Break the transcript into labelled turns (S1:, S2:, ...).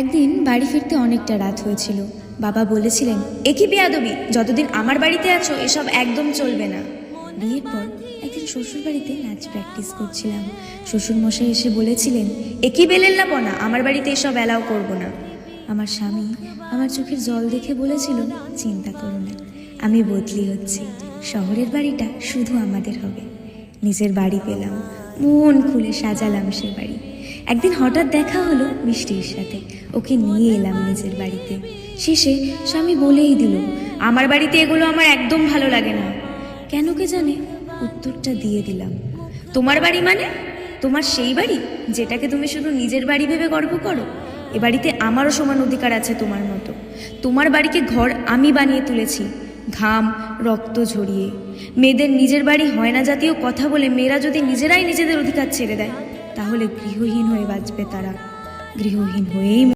S1: একদিন বাড়ি ফিরতে অনেকটা রাত হয়েছিল। বাবা বলেছিলেন, এ কি বেয়াদবি, যতদিন আমার বাড়িতে আছো এসব একদম চলবে না। বিয়ের পর একদিন শ্বশুর বাড়িতে নাচ প্র্যাকটিস করছিলাম। শ্বশুর মশাই এসে বলেছিলেন, এ কি বেলেল্লাপনা, আমার বাড়িতে এসব অ্যালাউ করবো না। আমার স্বামী আমার চোখের জল দেখে বলেছিল, চিন্তা করো না, আমি বদলি হচ্ছি, শহরের বাড়িটা শুধু আমাদের হবে। নিজের বাড়ি পেলাম, মন খুলে সাজালাম সে বাড়ি। একদিন হঠাৎ দেখা হলো মিষ্টির সাথে, ওকে নিয়ে এলাম নিজের বাড়িতে। শেষে স্বামী বলেই দিল, আমার বাড়িতে এগুলো আমার একদম ভালো লাগে না। কেন কে জানে উত্তরটা দিয়ে দিলাম, তোমার বাড়ি মানে তোমার সেই বাড়ি যেটাকে তুমি শুধু নিজের বাড়ি ভেবে গর্ব করো। এ বাড়িতে আমারও সমান অধিকার আছে তোমার মতো। তোমার বাড়িকে ঘর আমি বানিয়ে তুলেছি, ঘাম রক্ত ঝরিয়ে। মেয়েদের নিজের বাড়ি হয় না জাতীয় কথা বলে মেয়েরা যদি নিজেরাই নিজেদের অধিকার ছেড়ে দেয়, তাহলে গৃহহীন হয়ে বাঁচবে তারা, গৃহহীন হয়েই